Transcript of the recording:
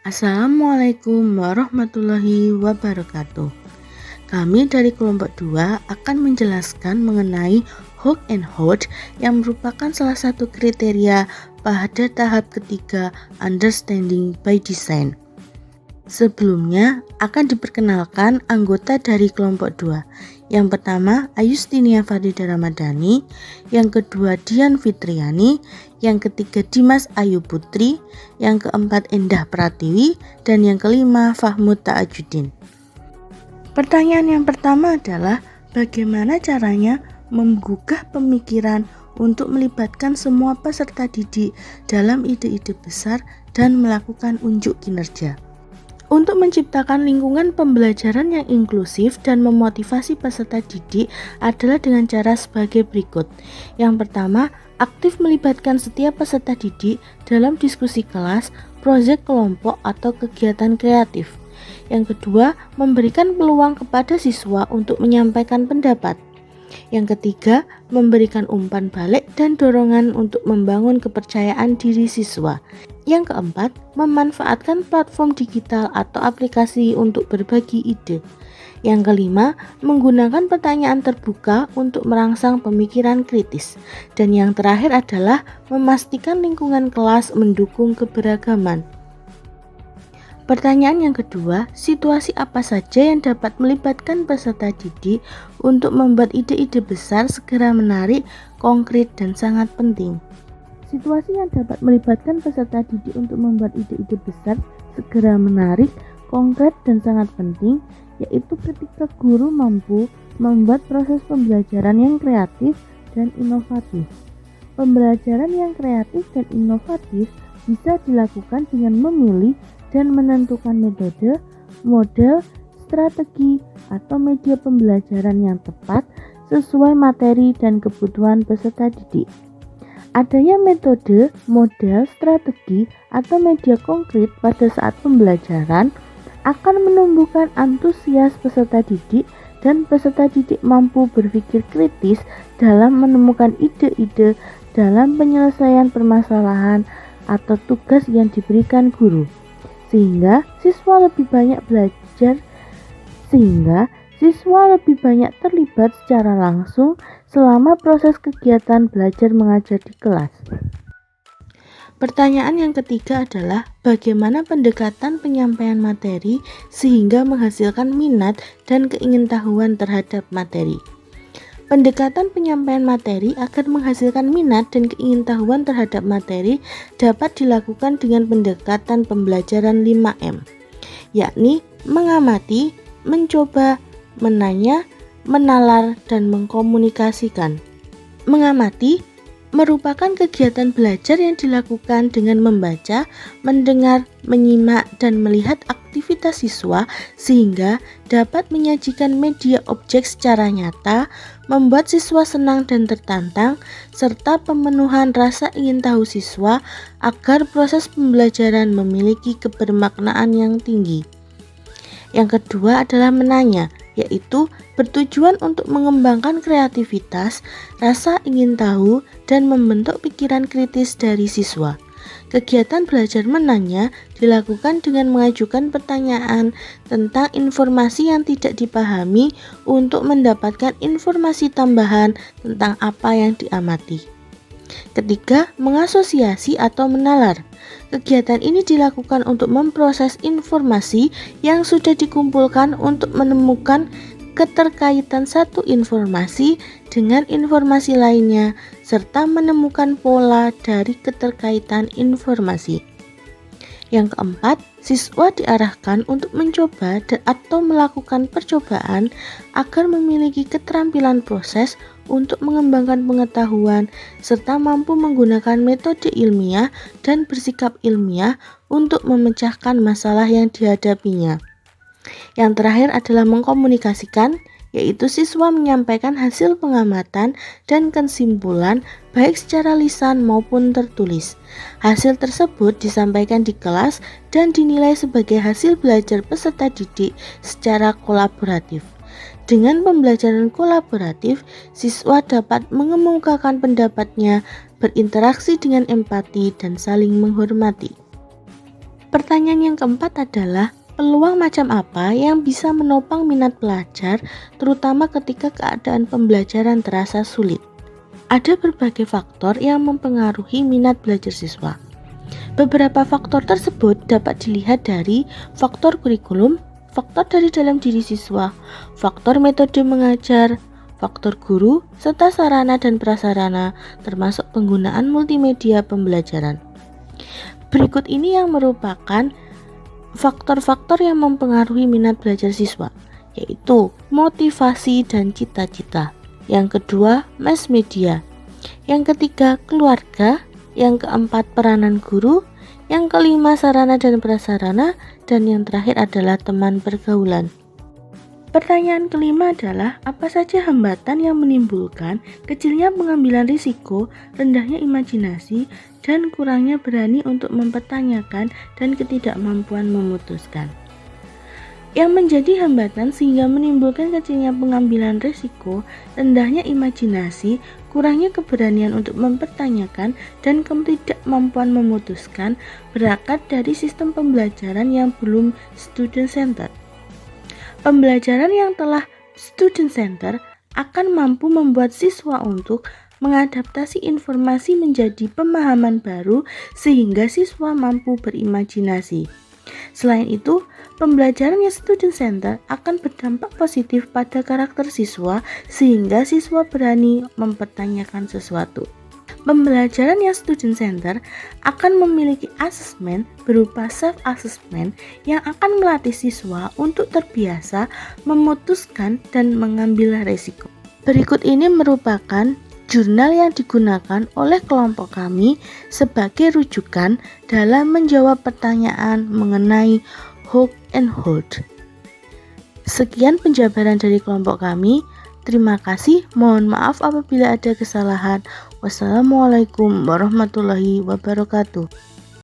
Assalamualaikum warahmatullahi wabarakatuh. Kami dari kelompok 2 akan menjelaskan mengenai hook and hold yang merupakan salah satu kriteria pada tahap ketiga understanding by design. Sebelumnya akan diperkenalkan anggota dari kelompok 2. Yang pertama Ayustinia Fardida Ramadhani, yang kedua Dian Fitriani, yang ketiga Dimas Ayu Putri, yang keempat Endah Pratiwi, dan yang kelima Fahmud Ta'ajudin. Pertanyaan yang pertama adalah bagaimana caranya menggugah pemikiran untuk melibatkan semua peserta didik dalam ide-ide besar dan melakukan unjuk kinerja. Untuk menciptakan lingkungan pembelajaran yang inklusif dan memotivasi peserta didik adalah dengan cara sebagai berikut. Yang pertama, aktif melibatkan setiap peserta didik dalam diskusi kelas, proyek kelompok, atau kegiatan kreatif. Yang kedua, memberikan peluang kepada siswa untuk menyampaikan pendapat. Yang ketiga, memberikan umpan balik dan dorongan untuk membangun kepercayaan diri siswa. Yang keempat, memanfaatkan platform digital atau aplikasi untuk berbagi ide. Yang kelima, menggunakan pertanyaan terbuka untuk merangsang pemikiran kritis. Dan yang terakhir adalah memastikan lingkungan kelas mendukung keberagaman. Pertanyaan yang kedua, situasi apa saja yang dapat melibatkan peserta didik untuk membuat ide-ide besar segera menarik, konkret, dan sangat penting? Situasi yang dapat melibatkan peserta didik untuk membuat ide-ide besar segera menarik, konkret, dan sangat penting, yaitu ketika guru mampu membuat proses pembelajaran yang kreatif dan inovatif. Pembelajaran yang kreatif dan inovatif bisa dilakukan dengan memilih dan menentukan metode, model, strategi, atau media pembelajaran yang tepat sesuai materi dan kebutuhan peserta didik. Adanya metode, model, strategi, atau media konkret pada saat pembelajaran akan menumbuhkan antusias peserta didik dan peserta didik mampu berpikir kritis dalam menemukan ide-ide dalam penyelesaian permasalahan atau tugas yang diberikan guru. Sehingga siswa lebih banyak terlibat secara langsung selama proses kegiatan belajar mengajar di kelas. Pertanyaan yang ketiga adalah bagaimana pendekatan penyampaian materi sehingga menghasilkan minat dan keingintahuan terhadap materi. Pendekatan penyampaian materi agar menghasilkan minat dan keingintahuan terhadap materi dapat dilakukan dengan pendekatan pembelajaran 5M, yakni mengamati, mencoba, menanya, menalar, dan mengkomunikasikan. Mengamati merupakan kegiatan belajar yang dilakukan dengan membaca, mendengar, menyimak, dan melihat aktivitas siswa sehingga dapat menyajikan media objek secara nyata, membuat siswa senang dan tertantang, serta pemenuhan rasa ingin tahu siswa agar proses pembelajaran memiliki kebermaknaan yang tinggi. Yang kedua adalah menanya, yaitu bertujuan untuk mengembangkan kreativitas, rasa ingin tahu, dan membentuk pikiran kritis dari siswa. Kegiatan belajar menanya dilakukan dengan mengajukan pertanyaan tentang informasi yang tidak dipahami untuk mendapatkan informasi tambahan tentang apa yang diamati. Ketiga, mengasosiasi atau menalar. Kegiatan ini dilakukan untuk memproses informasi yang sudah dikumpulkan untuk menemukan keterkaitan satu informasi dengan informasi lainnya serta menemukan pola dari keterkaitan informasi. Yang keempat, siswa diarahkan untuk mencoba atau melakukan percobaan agar memiliki keterampilan proses untuk mengembangkan pengetahuan serta mampu menggunakan metode ilmiah dan bersikap ilmiah untuk memecahkan masalah yang dihadapinya. Yang terakhir adalah mengkomunikasikan, yaitu siswa menyampaikan hasil pengamatan dan kesimpulan baik secara lisan maupun tertulis. Hasil tersebut disampaikan di kelas dan dinilai sebagai hasil belajar peserta didik secara kolaboratif. Dengan pembelajaran kolaboratif, siswa dapat mengemukakan pendapatnya, berinteraksi dengan empati, dan saling menghormati. Pertanyaan yang keempat adalah, peluang macam apa yang bisa menopang minat pelajar, terutama ketika keadaan pembelajaran terasa sulit? Ada berbagai faktor yang mempengaruhi minat belajar siswa. Beberapa faktor tersebut dapat dilihat dari faktor kurikulum, faktor dari dalam diri siswa, faktor metode mengajar, faktor guru, serta sarana dan prasarana, termasuk penggunaan multimedia pembelajaran. Berikut ini yang merupakan faktor-faktor yang mempengaruhi minat belajar siswa, yaitu motivasi dan cita-cita. Yang kedua, mass media. Yang ketiga, keluarga. Yang keempat, peranan guru. Yang kelima, sarana dan prasarana. Dan yang terakhir adalah teman pergaulan. Pertanyaan kelima adalah, apa saja hambatan yang menimbulkan kecilnya pengambilan risiko, rendahnya imajinasi, dan kurangnya berani untuk mempertanyakan dan ketidakmampuan memutuskan? Yang menjadi hambatan sehingga menimbulkan kecilnya pengambilan risiko, rendahnya imajinasi, kurangnya keberanian untuk mempertanyakan, dan ketidakmampuan memutuskan berangkat dari sistem pembelajaran yang belum student-centered. Pembelajaran yang telah student-centered akan mampu membuat siswa untuk mengadaptasi informasi menjadi pemahaman baru sehingga siswa mampu berimajinasi. Selain itu, pembelajaran yang student-centered akan berdampak positif pada karakter siswa sehingga siswa berani mempertanyakan sesuatu. Pembelajaran yang student-centered akan memiliki asesmen berupa self-assessment yang akan melatih siswa untuk terbiasa memutuskan dan mengambil risiko. Berikut ini merupakan jurnal yang digunakan oleh kelompok kami sebagai rujukan dalam menjawab pertanyaan mengenai hook and hold. Sekian penjabaran dari kelompok kami. Terima kasih, mohon maaf apabila ada kesalahan. Wassalamualaikum warahmatullahi wabarakatuh.